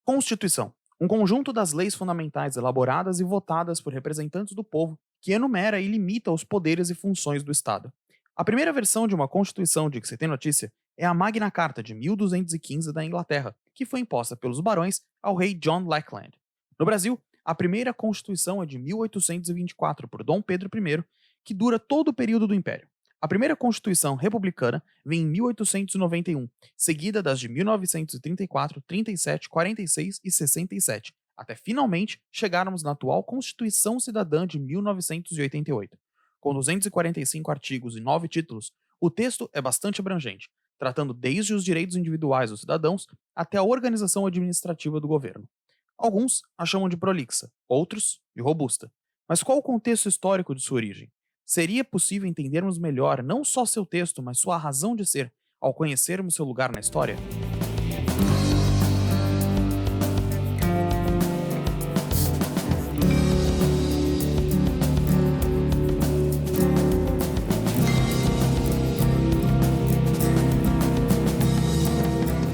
Constituição. Um conjunto das leis fundamentais elaboradas e votadas por representantes do povo que enumera e limita os poderes e funções do Estado. A primeira versão de uma Constituição de que se tem notícia é a Magna Carta de 1215 da Inglaterra, que foi imposta pelos barões ao rei John Lackland. No Brasil, a primeira Constituição é de 1824 por Dom Pedro I, que dura todo o período do Império. A primeira Constituição republicana vem em 1891, seguida das de 1934, 37, 46 e 67, até finalmente chegarmos na atual Constituição Cidadã de 1988. Com 245 artigos e 9 títulos, o texto é bastante abrangente, tratando desde os direitos individuais dos cidadãos até a organização administrativa do governo. Alguns a chamam de prolixa, outros de robusta. Mas qual o contexto histórico de sua origem? Seria possível entendermos melhor não só seu texto, mas sua razão de ser, ao conhecermos seu lugar na história?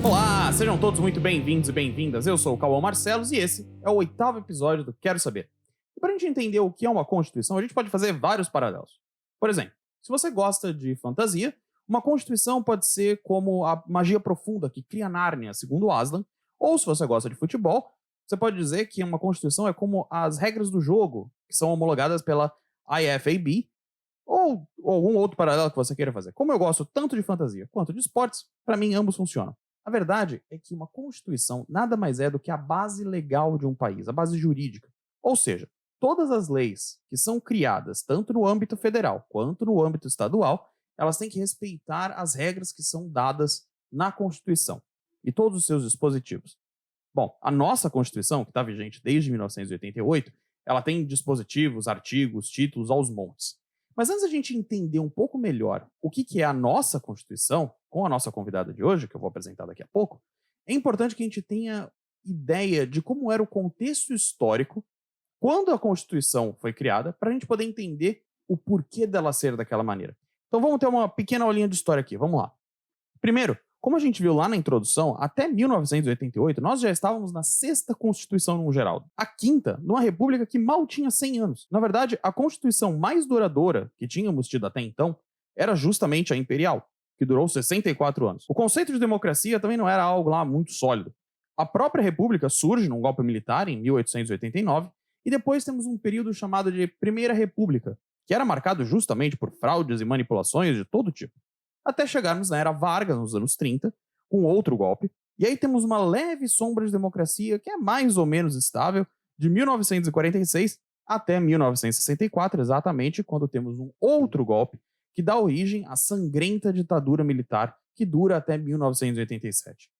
Olá, sejam todos muito bem-vindos e bem-vindas. Eu sou o Cauã Marcelos e esse é o 8º episódio do Quero Saber. E para a gente entender o que é uma Constituição, a gente pode fazer vários paralelos. Por exemplo, se você gosta de fantasia, uma Constituição pode ser como a magia profunda que cria Nárnia, segundo Aslan, ou se você gosta de futebol, você pode dizer que uma Constituição é como as regras do jogo, que são homologadas pela IFAB, ou algum outro paralelo que você queira fazer. Como eu gosto tanto de fantasia quanto de esportes, para mim ambos funcionam. A verdade é que uma Constituição nada mais é do que a base legal de um país, a base jurídica. Ou seja, todas as leis que são criadas, tanto no âmbito federal quanto no âmbito estadual, elas têm que respeitar as regras que são dadas na Constituição e todos os seus dispositivos. Bom, a nossa Constituição, que está vigente desde 1988, ela tem dispositivos, artigos, títulos aos montes. Mas antes da gente entender um pouco melhor o que é a nossa Constituição, com a nossa convidada de hoje, que eu vou apresentar daqui a pouco, é importante que a gente tenha ideia de como era o contexto histórico quando a Constituição foi criada, para a gente poder entender o porquê dela ser daquela maneira. Então vamos ter uma pequena aulinha de história aqui, vamos lá. Primeiro, como a gente viu lá na introdução, até 1988 nós já estávamos na sexta Constituição no geral. A quinta, numa república que mal tinha 100 anos. Na verdade, a Constituição mais duradoura que tínhamos tido até então era justamente a imperial, que durou 64 anos. O conceito de democracia também não era algo lá muito sólido. A própria república surge num golpe militar em 1889 e depois temos um período chamado de Primeira República, que era marcado justamente por fraudes e manipulações de todo tipo. Até chegarmos na era Vargas, nos anos 30, com outro golpe, e aí temos uma leve sombra de democracia que é mais ou menos estável, de 1946 até 1964, exatamente quando temos um outro golpe que dá origem à sangrenta ditadura militar que dura até 1987.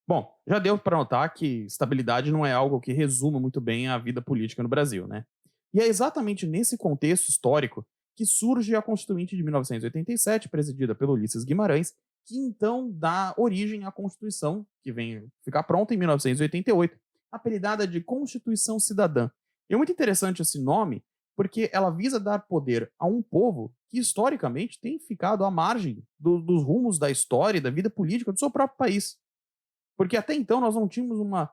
Bom, já deu para notar que estabilidade não é algo que resuma muito bem a vida política no Brasil, né? E é exatamente nesse contexto histórico que surge a Constituinte de 1987, presidida pelo Ulisses Guimarães, que então dá origem à Constituição, que vem ficar pronta em 1988, apelidada de Constituição Cidadã. E é muito interessante esse nome, porque ela visa dar poder a um povo que historicamente tem ficado à margem dos rumos da história e da vida política do seu próprio país. Porque até então nós não tínhamos uma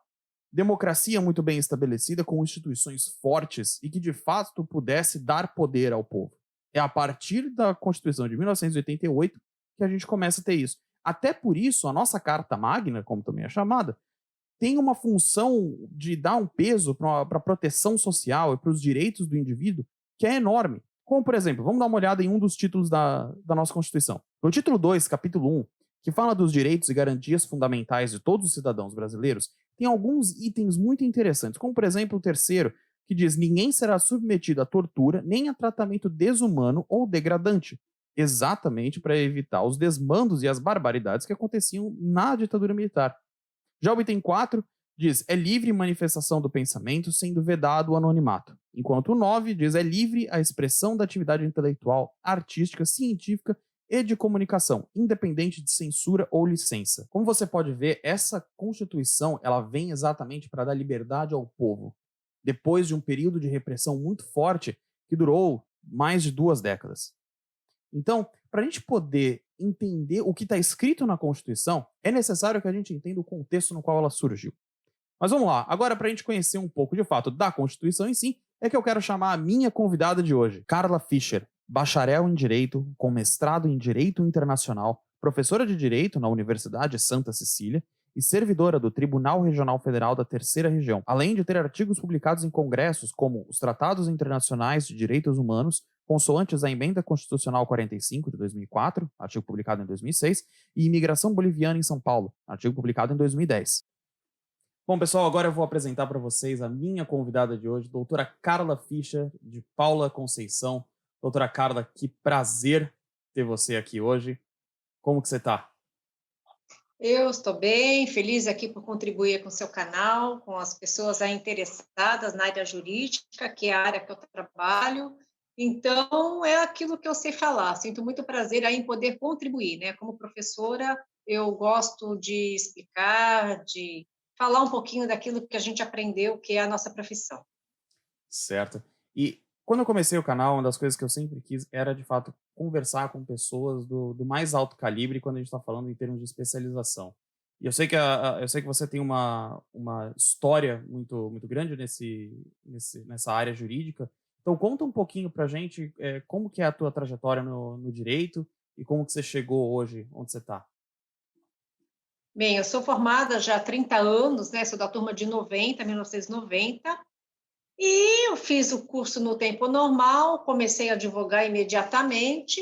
democracia muito bem estabelecida, com instituições fortes e que de fato pudesse dar poder ao povo. É a partir da Constituição de 1988 que a gente começa a ter isso. Até por isso, a nossa Carta Magna, como também é chamada, tem uma função de dar um peso para a proteção social e para os direitos do indivíduo que é enorme. Como, por exemplo, vamos dar uma olhada em um dos títulos da nossa Constituição. No título 2, capítulo 1, que fala dos direitos e garantias fundamentais de todos os cidadãos brasileiros, tem alguns itens muito interessantes, como, por exemplo, o terceiro, que diz: ninguém será submetido à tortura nem a tratamento desumano ou degradante, exatamente para evitar os desmandos e as barbaridades que aconteciam na ditadura militar. Já o item 4 diz: é livre manifestação do pensamento, sendo vedado o anonimato. Enquanto o 9 diz: é livre a expressão da atividade intelectual, artística, científica e de comunicação, independente de censura ou licença. Como você pode ver, essa Constituição ela vem exatamente para dar liberdade ao povo, depois de um período de repressão muito forte que durou mais de 2 décadas. Então, para a gente poder entender o que está escrito na Constituição, é necessário que a gente entenda o contexto no qual ela surgiu. Mas vamos lá, agora para a gente conhecer um pouco de fato da Constituição em si, é que eu quero chamar a minha convidada de hoje, Carla Fischer, bacharel em Direito, com mestrado em Direito Internacional, professora de Direito na Universidade Santa Cecília e servidora do Tribunal Regional Federal da Terceira Região, além de ter artigos publicados em congressos como os Tratados Internacionais de Direitos Humanos, consoantes à Emenda Constitucional 45 de 2004, artigo publicado em 2006, e Imigração Boliviana em São Paulo, artigo publicado em 2010. Bom, pessoal, agora eu vou apresentar para vocês a minha convidada de hoje, doutora Carla Fischer, de Paula Conceição. Doutora Carla, que prazer ter você aqui hoje. Como que você está? Eu estou bem, feliz aqui por contribuir com o seu canal, com as pessoas aí interessadas na área jurídica, que é a área que eu trabalho. Então, é aquilo que eu sei falar. Sinto muito prazer aí em poder contribuir, né? Como professora, eu gosto de explicar, de falar um pouquinho daquilo que a gente aprendeu, que é a nossa profissão. Certo. E quando eu comecei o canal, uma das coisas que eu sempre quis era, de fato, conversar com pessoas do mais alto calibre quando a gente está falando em termos de especialização. E eu sei que, eu sei que você tem uma história muito grande nessa área jurídica. Então, conta um pouquinho para a gente como que é a tua trajetória no direito e como que você chegou hoje onde você está. Bem, eu sou formada já há 30 anos, né? Sou da turma de 90, 1990. E eu fiz o curso no tempo normal, comecei a advogar imediatamente.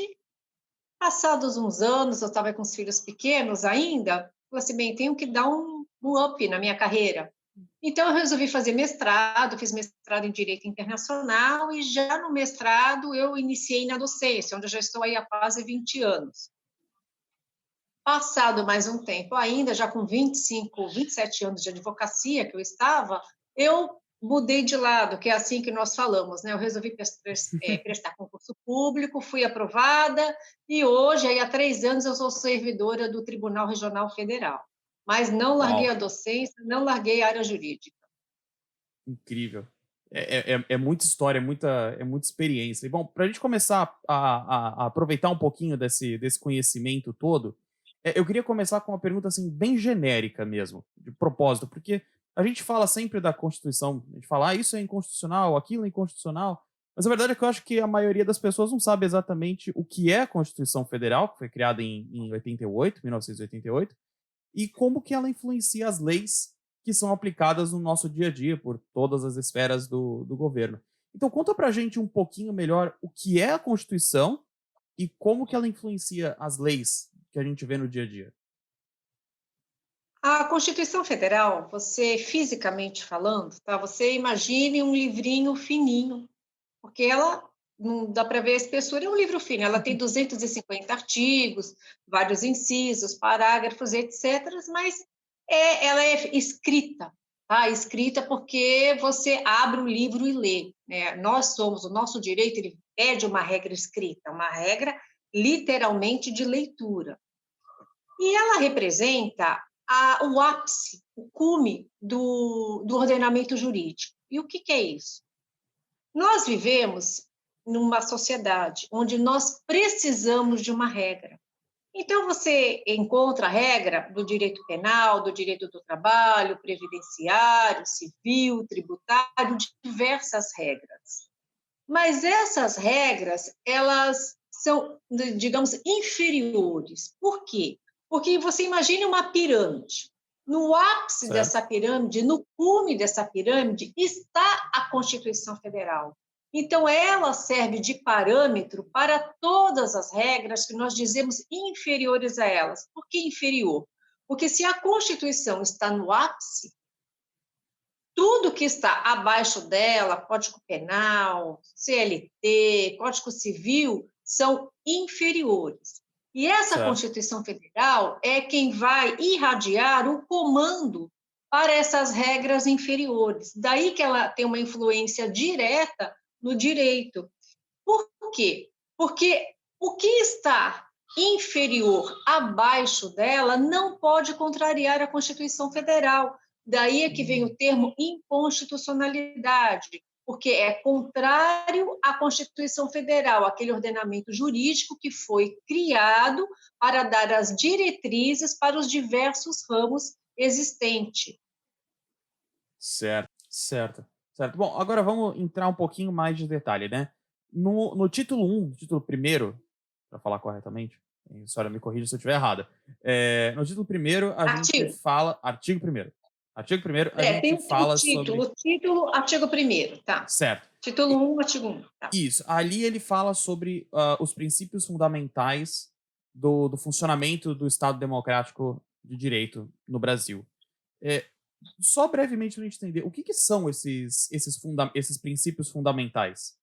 Passados uns anos, eu estava com os filhos pequenos ainda, falei assim, bem, tenho que dar um up na minha carreira. Então, eu resolvi fazer mestrado, fiz mestrado em Direito Internacional e já no mestrado eu iniciei na docência, onde eu já estou aí há quase 20 anos. Passado mais um tempo ainda, já com 25, 27 anos de advocacia que eu estava, eu mudei de lado, que é assim que nós falamos, né? Eu resolvi prestar concurso público, fui aprovada e hoje, aí há 3 anos, eu sou servidora do Tribunal Regional Federal. Mas não larguei a Uau, docência, não larguei a área jurídica. incrível. É muita história, é muita experiência. E, bom, para a gente começar a aproveitar um pouquinho desse conhecimento todo, eu queria começar com uma pergunta assim, bem genérica mesmo, de propósito, porque a gente fala sempre da Constituição, a gente fala, isso é inconstitucional, aquilo é inconstitucional, mas a verdade é que eu acho que a maioria das pessoas não sabe exatamente o que é a Constituição Federal, que foi criada em 88, 1988, e como que ela influencia as leis que são aplicadas no nosso dia a dia por todas as esferas do governo. Então conta pra gente um pouquinho melhor o que é a Constituição e como que ela influencia as leis que a gente vê no dia a dia. A Constituição Federal, você fisicamente falando, tá? Você imagine um livrinho fininho, porque ela não dá para ver a espessura, é um livro fino, ela tem 250 artigos, vários incisos, parágrafos, etc., mas ela é escrita, tá? Escrita porque você abre o livro e lê, né? O nosso direito, ele pede uma regra escrita, uma regra literalmente de leitura. E ela representa o ápice, o cume do ordenamento jurídico. E o que é isso? Nós vivemos numa sociedade onde nós precisamos de uma regra. Então, você encontra a regra do direito penal, do direito do trabalho, previdenciário, civil, tributário, diversas regras. Mas essas regras, elas são, digamos, inferiores. Por quê? Porque você imagine uma pirâmide. No ápice Certo? dessa pirâmide, no cume dessa pirâmide, está a Constituição Federal. Então, ela serve de parâmetro para todas as regras que nós dizemos inferiores a elas. Por que inferior? Porque se a Constituição está no ápice, tudo que está abaixo dela, Código Penal, CLT, Código Civil, são inferiores. E essa Certo. Constituição Federal é quem vai irradiar o comando para essas regras inferiores. Daí que ela tem uma influência direta no direito. Por quê? Porque o que está inferior abaixo dela não pode contrariar a Constituição Federal. Daí é que vem o termo inconstitucionalidade, porque é contrário à Constituição Federal, aquele ordenamento jurídico que foi criado para dar as diretrizes para os diversos ramos existentes. Certo, certo, certo. Bom, agora vamos entrar um pouquinho mais de detalhe, né? No título um, no título primeiro, para falar corretamente, a senhora me corrija se eu estiver errada. No título primeiro, a gente Artigo. fala. Artigo primeiro. Artigo primeiro, a gente Tem o fala título. sobre. O título, artigo primeiro, tá. Certo. Título um, artigo 1, tá. Isso. Ali ele fala sobre os princípios fundamentais do funcionamento do Estado Democrático de Direito no Brasil. É, só brevemente para a gente entender, o que, que são esses princípios fundamentais?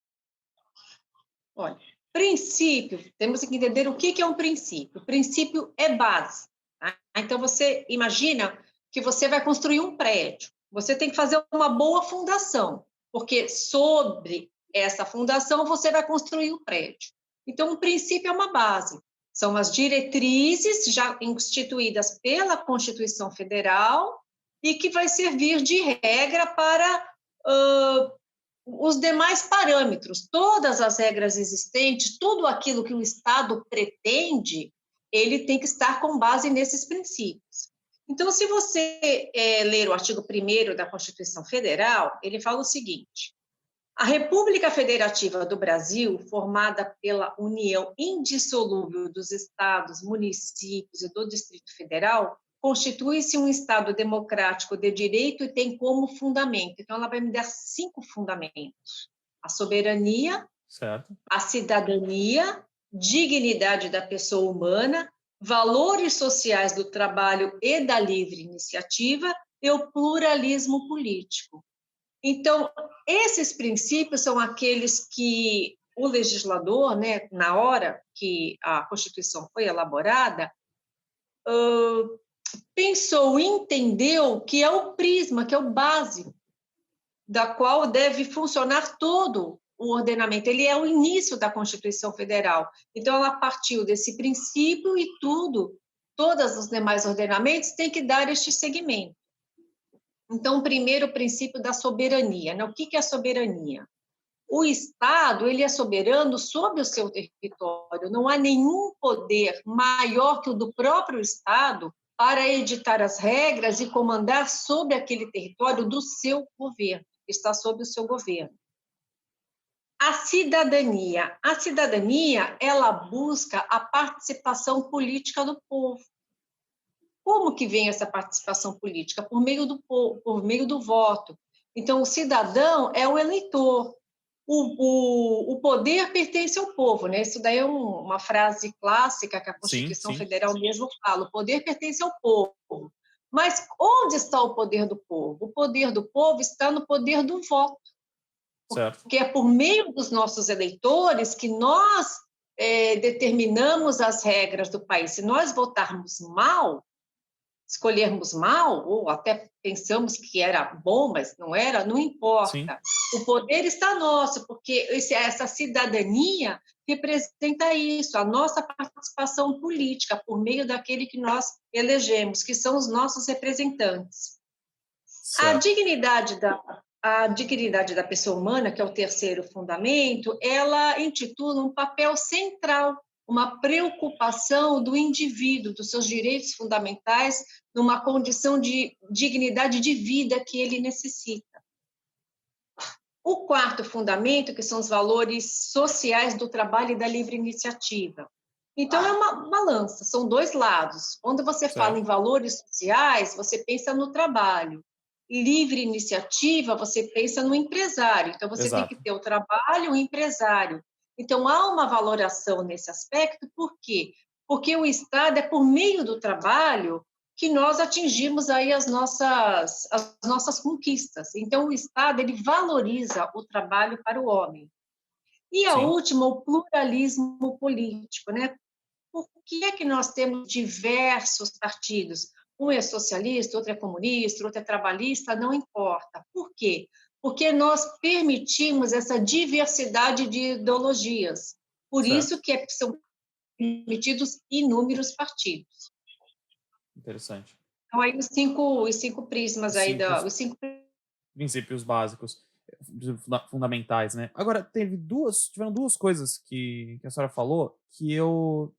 Olha, princípio, temos que entender o que é um princípio. O princípio é base. Tá? Então, você imagina que você vai construir um prédio. Você tem que fazer uma boa fundação, porque sobre essa fundação você vai construir o prédio. Então, um princípio é uma base. São as diretrizes já instituídas pela Constituição Federal e que vai servir de regra para os demais parâmetros, todas as regras existentes, tudo aquilo que o Estado pretende, ele tem que estar com base nesses princípios. Então, se você ler o artigo 1º da Constituição Federal, ele fala o seguinte: a República Federativa do Brasil, formada pela união indissolúvel dos estados, municípios e do Distrito Federal, constitui-se um Estado democrático de direito e tem como fundamento. Então, ela vai me dar 5 fundamentos: a soberania, Certo? a cidadania, dignidade da pessoa humana, valores sociais do trabalho e da livre iniciativa e o pluralismo político. Então, esses princípios são aqueles que o legislador, né, na hora que a Constituição foi elaborada, pensou e entendeu que é o prisma, que é o base, da qual deve funcionar todo o ordenamento. Ele é o início da Constituição Federal. Então, ela partiu desse princípio e todos os demais ordenamentos têm que dar este segmento. Então, o primeiro princípio da soberania, né? O que é a soberania? O Estado, ele é soberano sobre o seu território, não há nenhum poder maior que o do próprio Estado para editar as regras e comandar sobre aquele território do seu governo, que está sob o seu governo. A cidadania, ela busca a participação política do povo. Como que vem essa participação política? Por meio do voto. Então, o cidadão é o eleitor. O poder pertence ao povo, né? Isso daí é uma frase clássica que a Sim, Constituição sim. Federal mesmo fala: o poder pertence ao povo. Mas onde está o poder do povo? O poder do povo está no poder do voto, Certo. porque é por meio dos nossos eleitores que nós determinamos as regras do país. Se nós votarmos mal, escolhermos mal, ou até pensamos que era bom, mas não era, não Sim. importa. O poder está nosso, porque essa cidadania representa isso, a nossa participação política, por meio daquele que nós elegemos, que são os nossos representantes. A Certo. dignidade da pessoa humana, que é o terceiro fundamento, ela intitula um papel central, uma preocupação do indivíduo, dos seus direitos fundamentais, numa condição de dignidade de vida que ele necessita. O quarto fundamento, que são os valores sociais do trabalho e da livre iniciativa. Então, é uma balança, são dois lados. Quando você fala Certo. em valores sociais, você pensa no trabalho. Livre iniciativa, você pensa no empresário. Então, você tem que Exato. ter o trabalho e o empresário. Então, há uma valoração nesse aspecto, por quê? Porque o Estado é por meio do trabalho que nós atingimos aí as nossas conquistas. Então, o Estado, ele valoriza o trabalho para o homem. E a Sim. última, o pluralismo político, né? Por que é que nós temos diversos partidos? Um é socialista, outro é comunista, outro é trabalhista, não importa. Por quê? Porque nós permitimos essa diversidade de ideologias. Por Certo. isso que são permitidos inúmeros partidos. Interessante. Então, aí os cinco prismas aí, Cinco os cinco. princípios básicos, fundamentais, né? Agora, tiveram duas coisas que a senhora falou que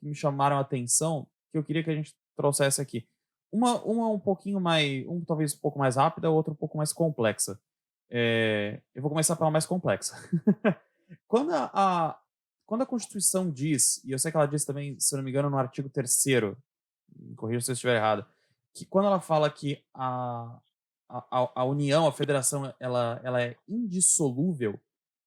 me chamaram a atenção, que eu queria que a gente trouxesse aqui. uma um pouquinho mais, talvez um pouco mais rápida, outra um pouco mais complexa. Eu vou começar pela mais complexa. Quando quando a Constituição diz, e eu sei que ela diz também, se eu não me engano, no artigo 3º, me corrija se eu estiver errado, que quando ela fala que a União, a Federação, ela é indissolúvel,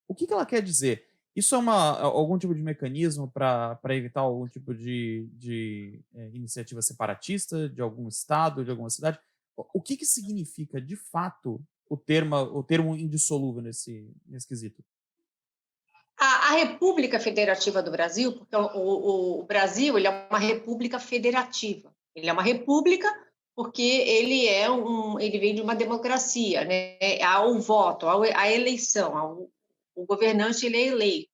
o que ela quer dizer? Isso é algum tipo de mecanismo para evitar algum tipo de iniciativa separatista de algum estado, de alguma cidade? O que que significa, de fato, o termo indissolúvel nesse quesito? A República Federativa do Brasil, porque o Brasil ele é uma república federativa. Ele é uma república porque ele vem de uma democracia, né? Há o voto, há a eleição, o governante ele é eleito.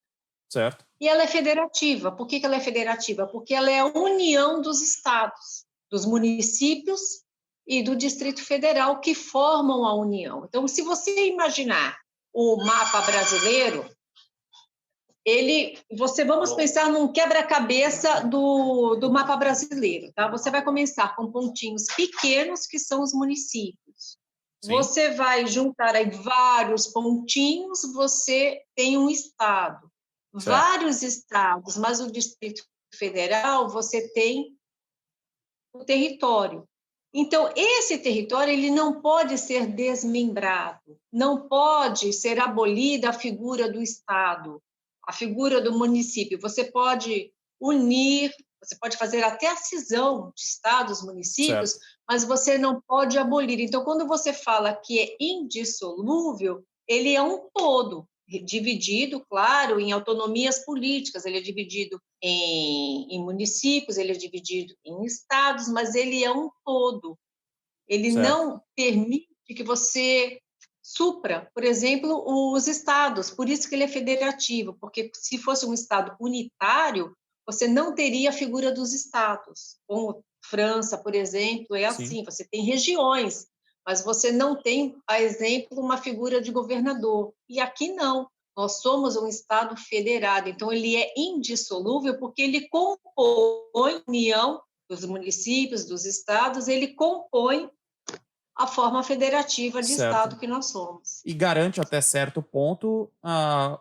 Certo? E ela é federativa. Por que ela é federativa? Porque ela é a união dos estados, dos municípios e do Distrito Federal que formam a União. Então, se você imaginar o mapa brasileiro, vamos pensar num quebra-cabeça do mapa brasileiro, tá? Você vai começar com pontinhos pequenos, que são os municípios. Sim, Você vai juntar aí vários pontinhos, você tem um estado. certo. Vários estados, mas o Distrito Federal, você tem o território. Então, esse território ele não pode ser desmembrado, não pode ser abolida a figura do Estado, a figura do município. Você pode unir, você pode fazer até a cisão de estados, municípios, Certo. mas você não pode abolir. Então, quando você fala que é indissolúvel, ele é um todo, dividido, claro, em autonomias políticas, ele é dividido em municípios, ele é dividido em estados, mas ele é um todo. Ele Certo. não permite que você supra, por exemplo, os estados. Por isso que ele é federativo, porque se fosse um estado unitário, você não teria a figura dos estados. Como França, por exemplo, é Sim. assim, você tem regiões, mas você não tem, a exemplo, uma figura de governador. E aqui não. Nós somos um Estado federado, então ele é indissolúvel porque ele compõe a união dos municípios, dos estados, ele compõe a forma federativa de Certo. Estado que nós somos. E garante até certo ponto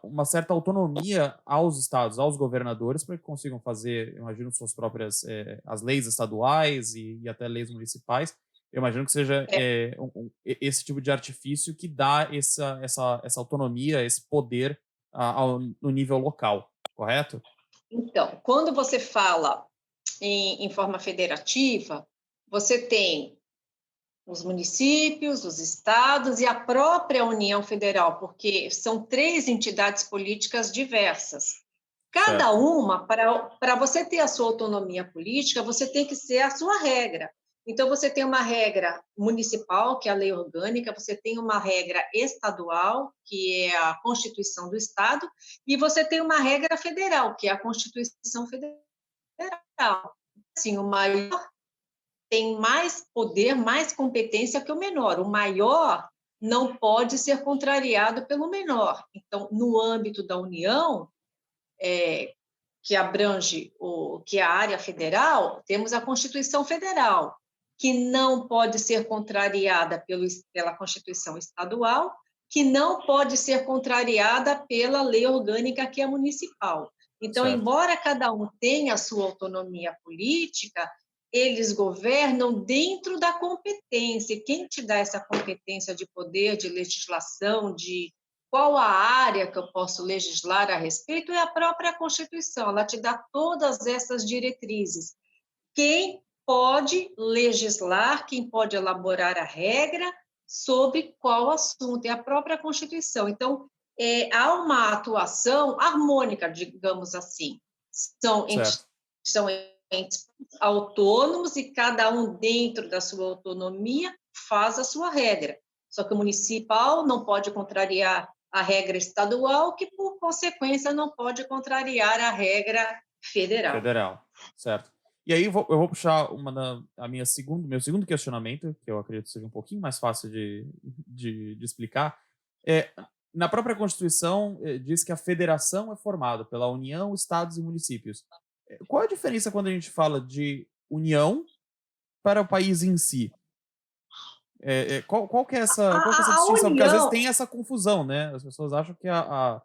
uma certa autonomia aos estados, aos governadores, para que consigam fazer, eu imagino, suas próprias as leis estaduais e até leis municipais. Eu imagino que seja esse tipo de artifício que dá essa autonomia, esse poder no nível local, correto? Então, quando você fala em forma federativa, você tem os municípios, os estados e a própria União Federal, porque são três entidades políticas diversas. Cada Certo, uma, para você ter a sua autonomia política, você tem que ser a sua regra. Então, você tem uma regra municipal, que é a lei orgânica, você tem uma regra estadual, que é a Constituição do Estado, e você tem uma regra federal, que é a Constituição Federal. Assim, o maior tem mais poder, mais competência que o menor. O maior não pode ser contrariado pelo menor. Então, no âmbito da União, que abrange que é a área federal, temos a Constituição Federal, que não pode ser contrariada pela Constituição Estadual, que não pode ser contrariada pela lei orgânica, que é municipal. Então, certo, embora cada um tenha a sua autonomia política, eles governam dentro da competência. E quem te dá essa competência de poder, de legislação, de qual a área que eu posso legislar a respeito, é a própria Constituição. Ela te dá todas essas diretrizes. Quem pode legislar, quem pode elaborar a regra sobre qual assunto, é a própria Constituição. Então, há uma atuação harmônica, digamos assim. São entes, certo, são entes autônomos e cada um, dentro da sua autonomia, faz a sua regra. Só que o municipal não pode contrariar a regra estadual, que, por consequência, não pode contrariar a regra federal. federal, certo. E aí eu vou puxar meu segundo questionamento, que eu acredito seja um pouquinho mais fácil de explicar. É, na própria Constituição, diz que a federação é formada pela União, estados e municípios. Qual a diferença quando a gente fala de União para o país em si? Qual que é A, essa a distinção? Porque às vezes União, tem essa confusão, né? As pessoas acham que a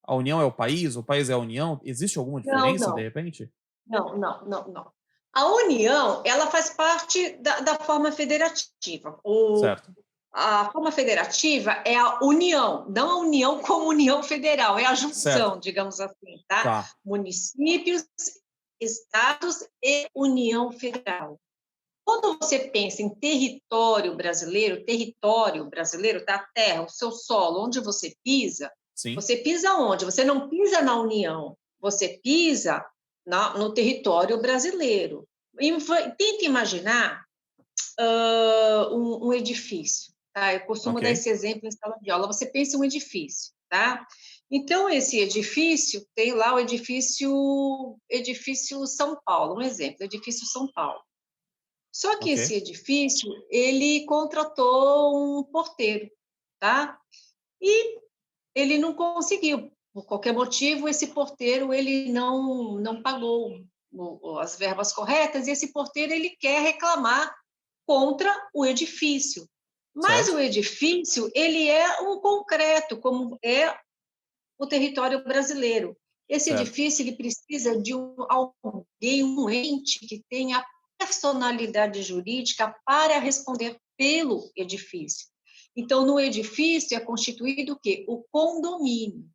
União é o país é a União. Existe alguma não, diferença, de não, repente? não, não, não, não. A União, ela faz parte da forma federativa. Certo. A forma federativa é a união, não a união como união federal, é a Certo. junção, digamos assim, tá? Tá. Municípios, estados e União Federal. Quando você pensa em território brasileiro, tá? A terra, o seu solo, onde Sim. você pisa onde? Você não pisa na União, você pisa no território brasileiro. Tenta imaginar um edifício, tá? Eu costumo dar Ok. esse exemplo em sala de aula. Você pensa em um edifício, tá? Então, esse edifício tem lá o edifício São Paulo, um exemplo, edifício São Paulo. Só que Ok. esse edifício, ele contratou um porteiro, tá? E ele não conseguiu, por qualquer motivo, esse porteiro ele não pagou as verbas corretas e esse porteiro ele quer reclamar contra o edifício. Mas Certo. o edifício, ele é um concreto, como é o território brasileiro. Esse Certo. edifício ele precisa de alguém, um ente que tenha personalidade jurídica para responder pelo edifício. Então, no edifício é constituído o quê? O condomínio.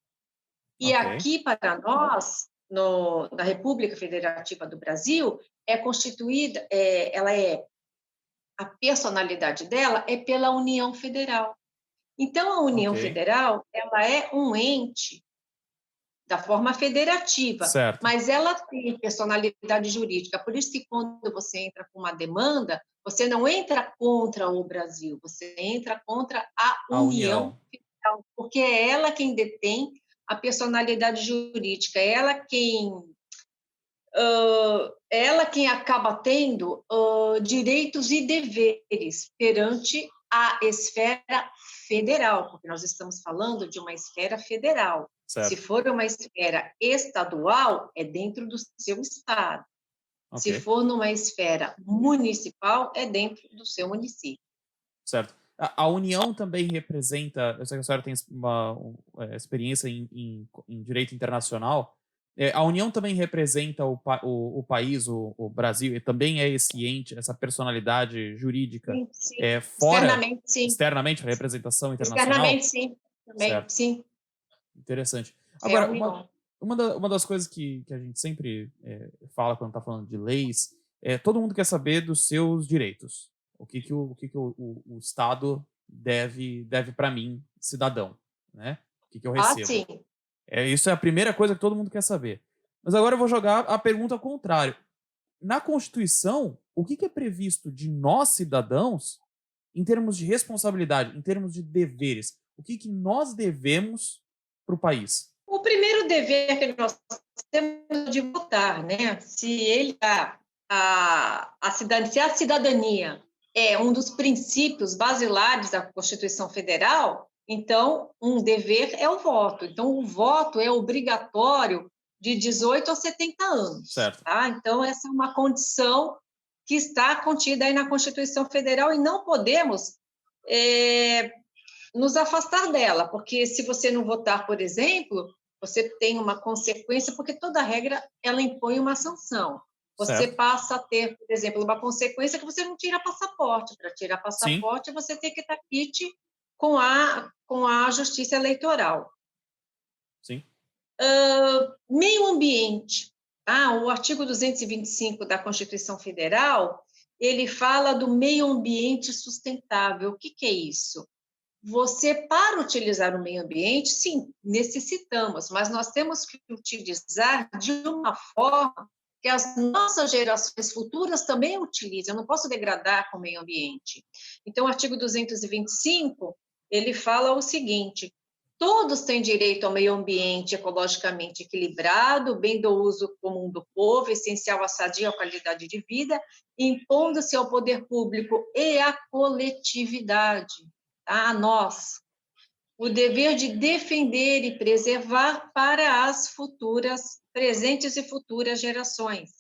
E Ok. aqui, para nós, na República Federativa do Brasil, é constituída, a personalidade dela é pela União Federal. Então, a União Ok. Federal, ela é um ente da forma federativa, Certo. mas ela tem personalidade jurídica. Por isso que quando você entra com uma demanda, você não entra contra o Brasil, você entra contra a A União União. Federal, porque é ela quem detém a personalidade jurídica, ela quem acaba tendo direitos e deveres perante a esfera federal, porque nós estamos falando de uma esfera federal. Se Certo. for uma esfera estadual, é dentro do seu estado. Ok. Se for numa esfera municipal, é dentro do seu município. Certo. A União também representa. Eu sei que a senhora tem experiência em direito internacional. A União também representa o país, o Brasil, e também é esse ente, essa personalidade jurídica Sim, sim. fora, Externamente, sim. externamente, para representação internacional? Externamente, sim. Também, Certo. sim. Interessante. É a Agora, União. uma das coisas que a gente sempre fala quando está falando de leis é todo mundo quer saber dos seus direitos. O Estado deve para mim, cidadão, né? O que eu Ah, recebo. sim. Isso é a primeira coisa que todo mundo quer saber. Mas agora eu vou jogar a pergunta ao contrário. Na Constituição, o que é previsto de nós, cidadãos, em termos de responsabilidade, em termos de deveres? O que nós devemos para o país? O primeiro dever que nós temos de votar, né? Se a cidadania é um dos princípios basilares da Constituição Federal, então um dever é o voto. Então o voto é obrigatório de 18 a 70 anos, Certo. tá? Então essa é uma condição que está contida aí na Constituição Federal e não podemos nos afastar dela, porque se você não votar, por exemplo, você tem uma consequência, porque toda regra ela impõe uma sanção. Você Certo. passa a ter, por exemplo, uma consequência que você não tira passaporte. Para tirar Sim. passaporte, você tem que estar quite com a Justiça Eleitoral. Sim. Meio ambiente. O artigo 225 da Constituição Federal, ele fala do meio ambiente sustentável. O que é isso? Você, para utilizar o meio ambiente, sim, necessitamos, mas nós temos que utilizar de uma forma que as nossas gerações futuras também utilizem. Eu não posso degradar com o meio ambiente. Então, o artigo 225, ele fala o seguinte: todos têm direito ao meio ambiente ecologicamente equilibrado, bem do uso comum do povo, essencial à sadia qualidade de vida, impondo-se ao poder público e à coletividade, a nós, o dever de defender e preservar para as futuras, presentes e futuras gerações.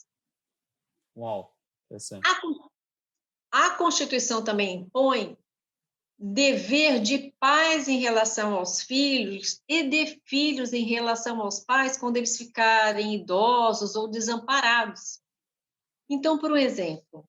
Uau. Interessante. A Constituição também impõe dever de pais em relação aos filhos e de filhos em relação aos pais quando eles ficarem idosos ou desamparados. Então, por um exemplo,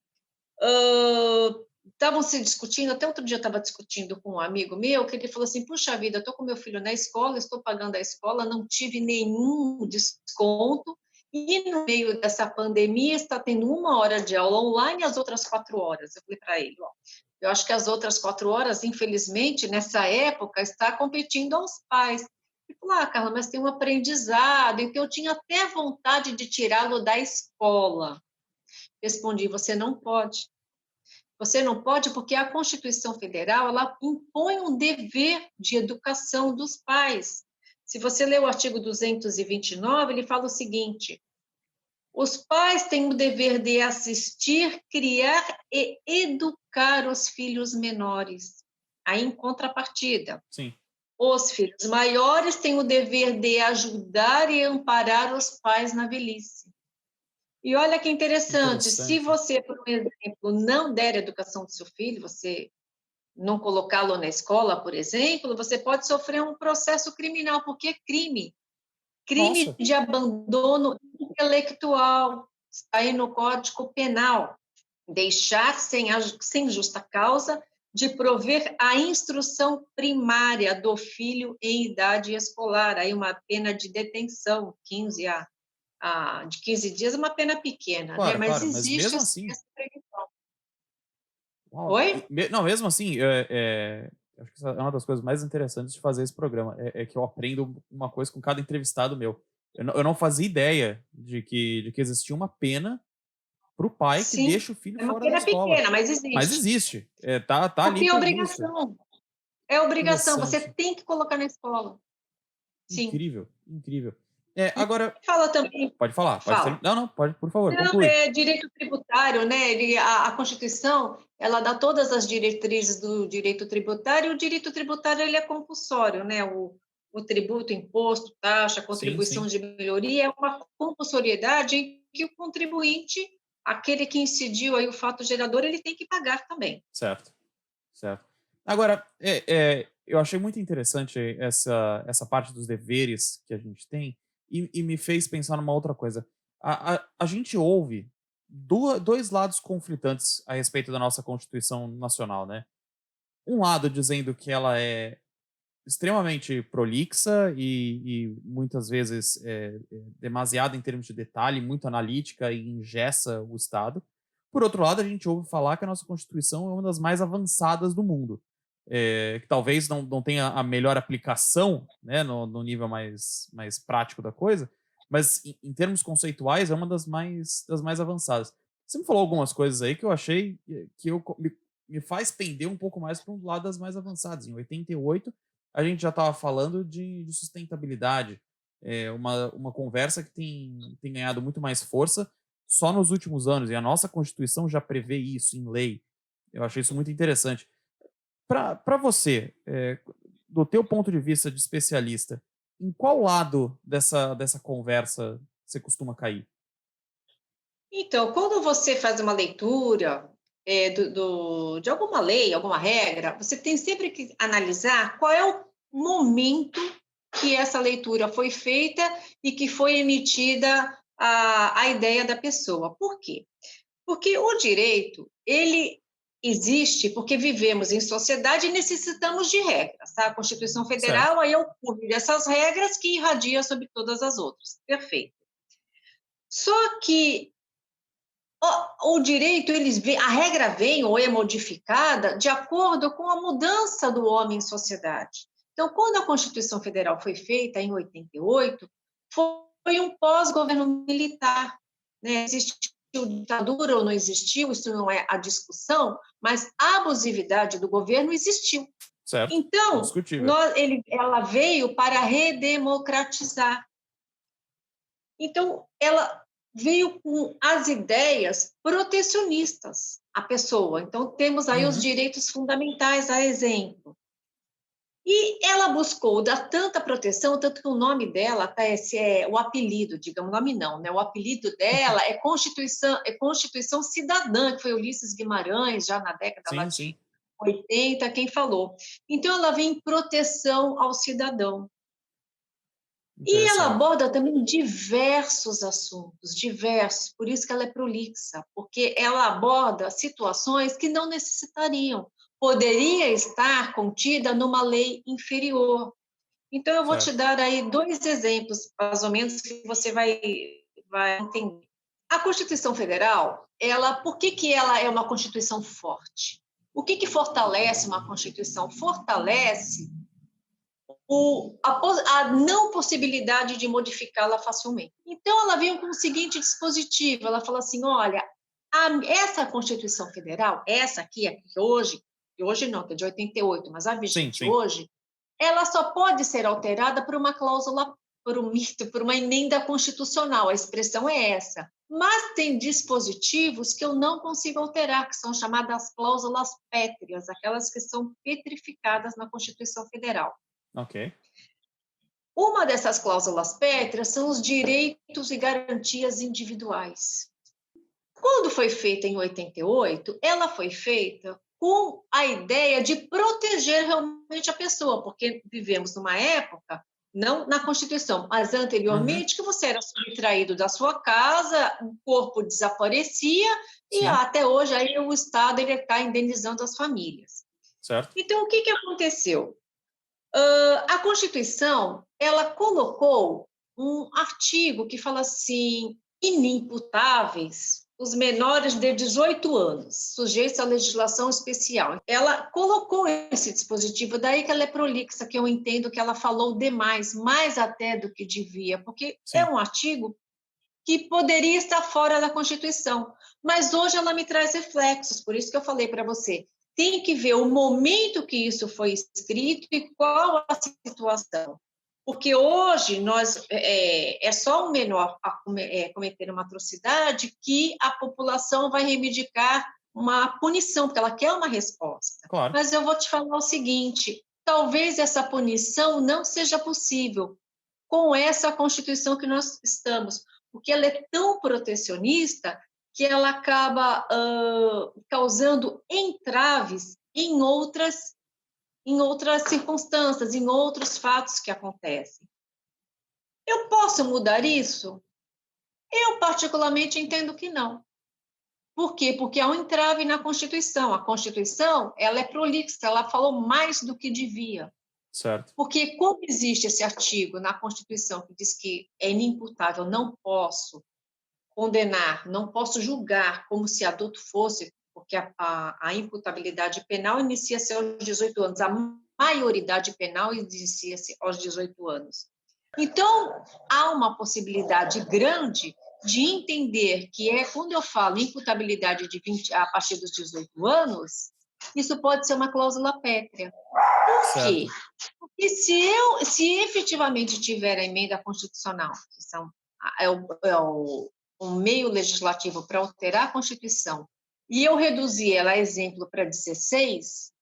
estavam se discutindo, até outro dia eu estava discutindo com um amigo meu, que ele falou assim, puxa vida, estou com meu filho na escola, estou pagando a escola, não tive nenhum desconto, e no meio dessa pandemia está tendo 1 hora de aula online e as outras 4 horas. Eu falei para ele, ó, eu acho que as outras 4 horas, infelizmente, nessa época, está competindo aos pais. Ele falou, Carla, mas tem um aprendizado, então eu tinha até vontade de tirá-lo da escola. Respondi, você não pode. Você não pode porque a Constituição Federal, ela impõe um dever de educação dos pais. Se você ler o artigo 229, ele fala o seguinte, os pais têm o dever de assistir, criar e educar os filhos menores. Aí, em contrapartida, Sim. os filhos maiores têm o dever de ajudar e amparar os pais na velhice. E olha que interessante, se você, por exemplo, não der educação do seu filho, você não colocá-lo na escola, por exemplo, você pode sofrer um processo criminal, porque é crime. Crime Nossa. de abandono intelectual, está aí no Código Penal. Deixar sem justa causa de prover a instrução primária do filho em idade escolar. Aí uma pena de detenção, de 15 dias, é uma pena pequena, né? Claro, Mas claro, mas existe mesmo essa assim. prevenção. Uau. Oi? Não, mesmo assim, acho que essa é uma das coisas mais interessantes de fazer esse programa. É que eu aprendo uma coisa com cada entrevistado meu. Eu não fazia ideia de que existia uma pena para o pai que Sim, deixa o filho é uma fora da pena escola. pequena, mas Mas existe. existe. Tá ali Porque é previsto. obrigação. É obrigação, você Interessante. tem que colocar na escola. Sim. Incrível, incrível. E Agora, fala também, pode falar, pode ter. fala. Não, pode, por favor, Não, conclui. é direito tributário, né? A Constituição, ela dá todas as diretrizes do direito tributário, e o direito tributário ele é compulsório, né? O tributo, imposto, taxa, Sim, contribuição sim. de melhoria é uma compulsoriedade em que o contribuinte, aquele que incidiu aí o fato gerador, ele tem que pagar também. Certo, certo. Agora, eu achei muito interessante essa parte dos deveres que a gente tem e me fez pensar numa outra coisa. A gente ouve dois lados conflitantes a respeito da nossa Constituição Nacional, né? Um lado dizendo que ela é extremamente prolixa e muitas vezes demasiada em termos de detalhe, muito analítica e engessa o Estado. Por outro lado, a gente ouve falar que a nossa Constituição é uma das mais avançadas do mundo, que talvez não tenha a melhor aplicação, né, no nível mais prático da coisa, mas em termos conceituais é uma das mais avançadas. Você me falou algumas coisas aí que eu achei me faz pender um pouco mais para um lado das mais avançadas. Em 88, a gente já estava falando de sustentabilidade. É uma conversa que tem ganhado muito mais força só nos últimos anos, e a nossa Constituição já prevê isso em lei. Eu achei isso muito interessante. Para você, do teu ponto de vista de especialista, em qual lado dessa conversa você costuma cair? Então, quando você faz uma leitura de alguma lei, alguma regra, você tem sempre que analisar qual é o momento que essa leitura foi feita e que foi emitida a ideia da pessoa. Por quê? Porque o direito, ele existe porque vivemos em sociedade e necessitamos de regras, tá? A Constituição Certo. Federal aí é o cume dessas regras que irradia sobre todas as outras. Perfeito. Só que o direito, a regra vem ou é modificada de acordo com a mudança do homem em sociedade. Então, quando a Constituição Federal foi feita, em 88, foi um pós-governo militar. Né? Existiu ditadura ou não existiu, isso não é a discussão, mas a abusividade do governo existiu. Certo. Então, Indiscutível. ela veio para redemocratizar. Então, ela veio com as ideias protecionistas, a pessoa. Então, temos aí os Uhum. direitos fundamentais, a exemplo. E ela buscou dar tanta proteção, tanto que o nome dela, tá, esse é o apelido, digamos, nome não, né? O apelido dela é Constituição Cidadã, que foi Ulisses Guimarães, já na década lá Sim, de sim. 80, quem falou. Então, ela vem em proteção ao cidadão. E ela Interessante. aborda também diversos assuntos, diversos, por isso que ela é prolixa, porque ela aborda situações que não necessitariam, poderia estar contida numa lei inferior. Então, eu vou te Certo. dar aí 2 exemplos, mais ou menos, que você vai entender. A Constituição Federal, por que ela é uma Constituição forte? O que fortalece uma Constituição? Fortalece a não possibilidade de modificá-la facilmente. Então, ela veio com o seguinte dispositivo, ela fala assim, olha, essa Constituição Federal, essa aqui hoje não, que é de 88, mas a Sim, vigente sim. hoje, ela só pode ser alterada por uma cláusula, por uma emenda constitucional, a expressão é essa. Mas tem dispositivos que eu não consigo alterar, que são chamadas cláusulas pétreas, aquelas que são petrificadas na Constituição Federal. Ok. Uma dessas cláusulas pétreas são os direitos e garantias individuais. Quando foi feita em 88, ela foi feita com a ideia de proteger realmente a pessoa, porque vivemos numa época, não na Constituição, mas Uhum. anteriormente, que você era subtraído da sua casa, o corpo desaparecia e Sim, até hoje aí o Estado está indenizando as famílias. certo. Então, o que aconteceu? A Constituição, ela colocou um artigo que fala assim, inimputáveis os menores de 18 anos, sujeitos à legislação especial. Ela colocou esse dispositivo, daí que ela é prolixa, que eu entendo que ela falou demais, mais até do que devia, porque é Sim. um artigo que poderia estar fora da Constituição, mas hoje ela me traz reflexos, por isso que eu falei para você, tem que ver o momento que isso foi escrito e qual a situação. Porque hoje é só um menor cometer uma atrocidade que a população vai reivindicar uma punição, porque ela quer uma resposta. Claro. Mas eu vou te falar o seguinte, talvez essa punição não seja possível com essa Constituição que nós estamos, porque ela é tão protecionista que ela acaba causando entraves em outras circunstâncias, em outros fatos que acontecem. Eu posso mudar isso? Eu, particularmente, entendo que não. Por quê? Porque há um entrave na Constituição. A Constituição, ela é prolixa, ela falou mais do que devia. Certo. Porque como existe esse artigo na Constituição que diz que é inimputável, não posso condenar, não posso julgar como se adulto fosse, porque a imputabilidade penal inicia-se aos 18 anos, a maioridade penal inicia-se aos 18 anos. Então, há uma possibilidade grande de entender que quando eu falo imputabilidade a partir dos 18 anos, isso pode ser uma cláusula pétrea. Por quê? Certo. Porque se efetivamente tiver a emenda constitucional, que é o meio legislativo para alterar a Constituição, e eu reduzir ela, exemplo, para 16,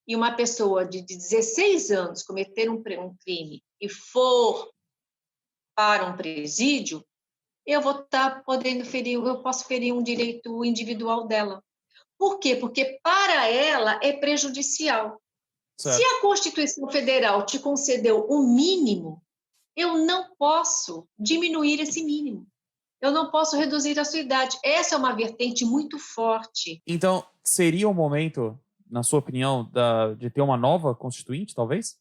e uma pessoa de 16 anos cometer um crime e for para um presídio, eu vou estar podendo eu posso ferir um direito individual dela. Por quê? Porque para ela é prejudicial. Se Certo. a Constituição Federal te concedeu o mínimo, eu não posso diminuir esse mínimo. Eu não posso reduzir a sua idade. Essa é uma vertente muito forte. Então, seria o momento, na sua opinião, de ter uma nova constituinte, talvez?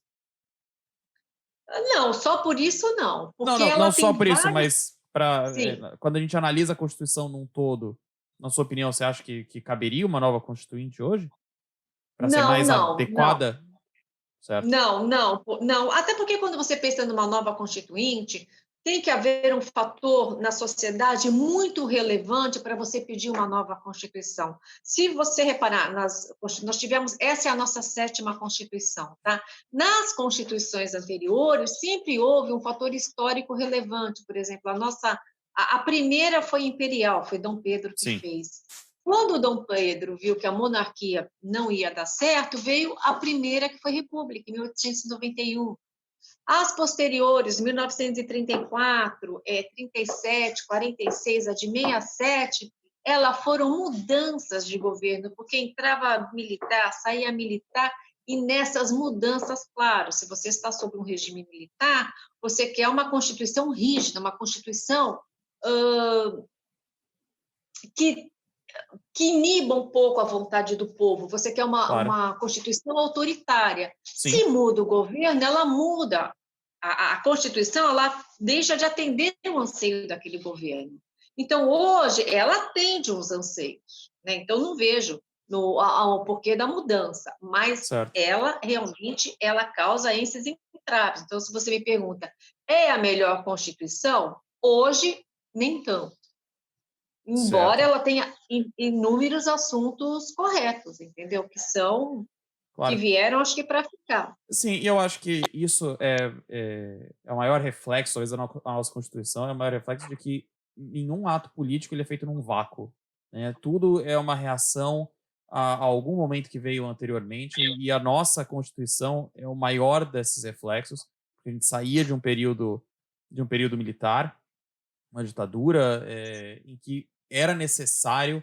Não, só por isso não, Não, porque não, não ela só tem por isso, várias. mas Sim. quando a gente analisa a Constituição num todo, na sua opinião, você acha que caberia uma nova constituinte hoje? Para ser Não, mais não, não. adequada? Certo. Não, não, não. Até porque quando você pensa numa nova constituinte, tem que haver um fator na sociedade muito relevante para você pedir uma nova Constituição. Se você reparar, nós tivemos, essa é a nossa 7ª Constituição, tá? Nas constituições anteriores, sempre houve um fator histórico relevante, por exemplo, a primeira foi imperial, foi Dom Pedro que Sim. fez. Quando o Dom Pedro viu que a monarquia não ia dar certo, veio a primeira, que foi República, em 1891. As posteriores, 1934, 37, 46, a de 67, elas foram mudanças de governo, porque entrava militar, saía militar, e nessas mudanças, claro, se você está sob um regime militar, você quer uma Constituição rígida, uma Constituição que iniba um pouco a vontade do povo. Você quer Claro. uma Constituição autoritária. Sim. Se muda o governo, ela muda. A Constituição, ela deixa de atender o anseio daquele governo. Então, hoje, ela atende os anseios, né? Então, não vejo o porquê da mudança, mas Certo. ela realmente ela causa esses entraves. Então, se você me pergunta, é a melhor Constituição? Hoje, nem tanto. Embora Certo. ela tenha inúmeros assuntos corretos, entendeu? Que Claro. vieram, acho que para ficar. Sim, e eu acho que isso é o maior reflexo, talvez, da nossa Constituição, é o maior reflexo de que nenhum ato político ele é feito num vácuo, né? Tudo é uma reação a algum momento que veio anteriormente, e a nossa Constituição é o maior desses reflexos, porque a gente saía de um período militar, uma ditadura, em que era necessário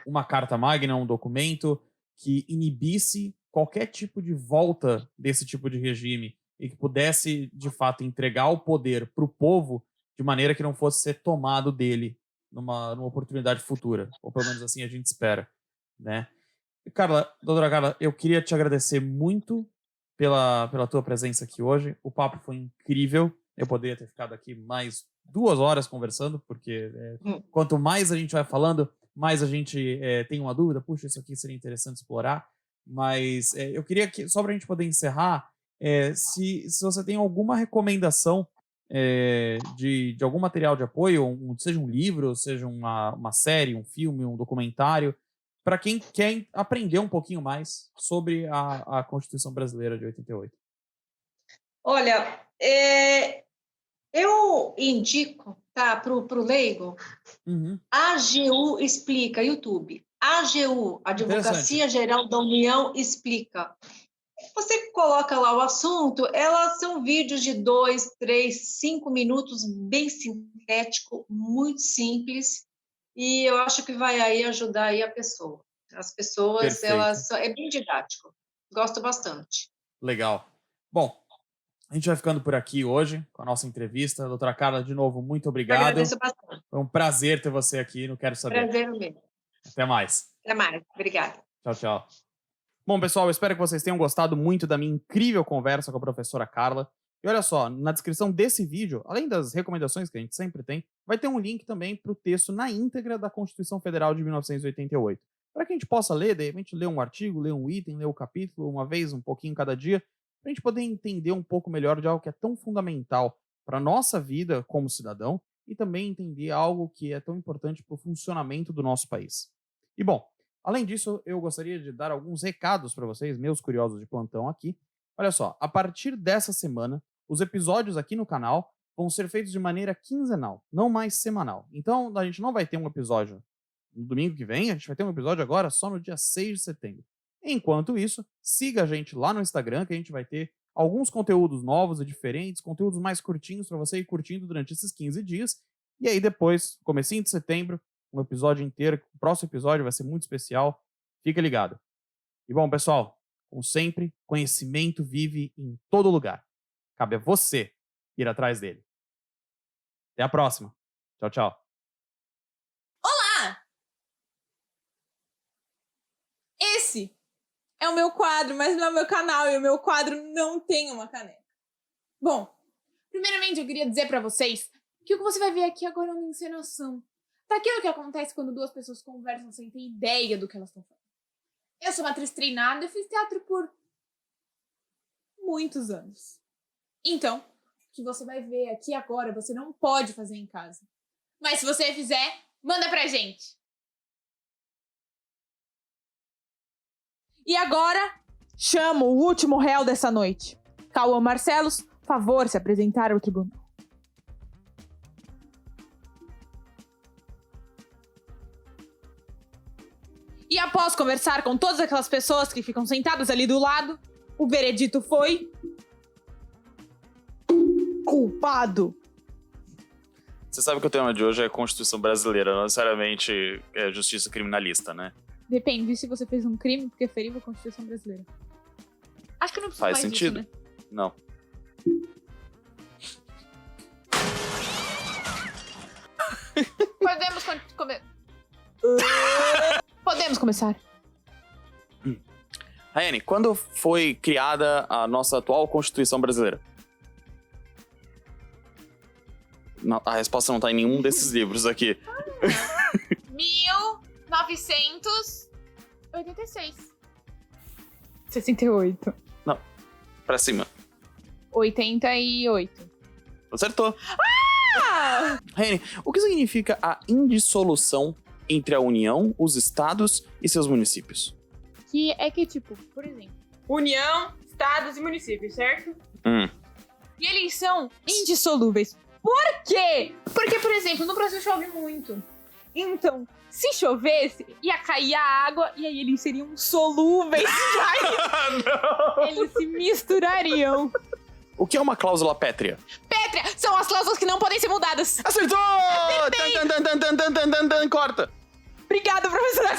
uma carta magna, um documento que inibisse qualquer tipo de volta desse tipo de regime e que pudesse, de fato, entregar o poder para o povo de maneira que não fosse ser tomado dele numa oportunidade futura, ou pelo menos assim a gente espera, né? Doutora Carla, eu queria te agradecer muito pela tua presença aqui hoje. O papo foi incrível. Eu poderia ter ficado aqui mais 2 horas conversando, porque quanto mais a gente vai falando, mais a gente tem uma dúvida. Puxa, isso aqui seria interessante explorar. Mas eu queria que, só para a gente poder encerrar, se você tem alguma recomendação de algum material de apoio, seja um livro, seja uma série, um filme, um documentário, para quem quer aprender um pouquinho mais sobre a Constituição Brasileira de 88. Olha, eu indico, tá, para o leigo, Uhum. AGU Explica, YouTube. AGU, Advocacia Geral da União Explica. Você coloca lá o assunto, elas são vídeos de 2, 3, 5 minutos, bem sintético, muito simples, e eu acho que vai aí ajudar aí a pessoa. As pessoas, Perfeito. é bem didático. Gosto bastante. Legal. Bom, a gente vai ficando por aqui hoje com a nossa entrevista. Doutora Carla, de novo, muito Eu obrigado. agradeço bastante. Foi um prazer ter você aqui no Quero Saber. Prazer mesmo. Até mais. Até mais. Obrigada. Tchau, tchau. Bom, pessoal, eu espero que vocês tenham gostado muito da minha incrível conversa com a professora Carla. E olha só, na descrição desse vídeo, além das recomendações que a gente sempre tem, vai ter um link também para o texto na íntegra da Constituição Federal de 1988. Para que a gente possa ler, de repente, ler um artigo, ler um item, ler o capítulo, uma vez, um pouquinho cada dia, para a gente poder entender um pouco melhor de algo que é tão fundamental para a nossa vida como cidadão e também entender algo que é tão importante para o funcionamento do nosso país. E bom, além disso, eu gostaria de dar alguns recados para vocês, meus curiosos de plantão aqui. Olha só, a partir dessa semana, os episódios aqui no canal vão ser feitos de maneira quinzenal, não mais semanal. Então, a gente não vai ter um episódio no domingo que vem, a gente vai ter um episódio agora só no dia 6 de setembro. Enquanto isso, siga a gente lá no Instagram, que a gente vai ter alguns conteúdos novos e diferentes, conteúdos mais curtinhos para você ir curtindo durante esses 15 dias. E aí depois, comecinho de setembro, um episódio inteiro. O próximo episódio vai ser muito especial. Fica ligado. E bom, pessoal, como sempre, conhecimento vive em todo lugar. Cabe a você ir atrás dele. Até a próxima. Tchau, tchau. Olá! Esse é o meu quadro, mas não é o meu canal, e o meu quadro não tem uma caneca. Bom, primeiramente eu queria dizer pra vocês que o que você vai ver aqui agora é uma encenação daquilo que acontece quando duas pessoas conversam sem ter ideia do que elas estão falando. Eu sou uma atriz treinada e fiz teatro por muitos anos. Então, o que você vai ver aqui agora, você não pode fazer em casa. Mas se você fizer, manda pra gente. E agora, chamo o último réu dessa noite. Cauã Marcelos, favor se apresentar ao tribunal. E após conversar com todas aquelas pessoas que ficam sentadas ali do lado, o veredito foi... culpado. Você sabe que o tema de hoje é Constituição Brasileira, não necessariamente é justiça criminalista, né? Depende se você fez um crime porque feriu a Constituição Brasileira. Acho que não precisa Faz mais sentido. disso, né? Não. Podemos começar. Raiane, quando foi criada a nossa atual Constituição Brasileira? Não, a resposta não tá em nenhum desses livros aqui. 1986. 68. Pra cima. 88. Acertou. Raiane, o que significa a indissolução entre a União, os estados e seus municípios? Que é que, tipo, por exemplo... União, estados e municípios, certo? E eles são indissolúveis. Por quê? Porque, por exemplo, no Brasil chove muito. Então, se chovesse, ia cair a água e aí eles seriam solúveis. Não! Eles se misturariam. O que é uma cláusula pétrea? Pétrea são as cláusulas que não podem ser mudadas. Acertou! Tan, tan, tan, tan, tan, tan, tan, tan, corta! Obrigada, professora.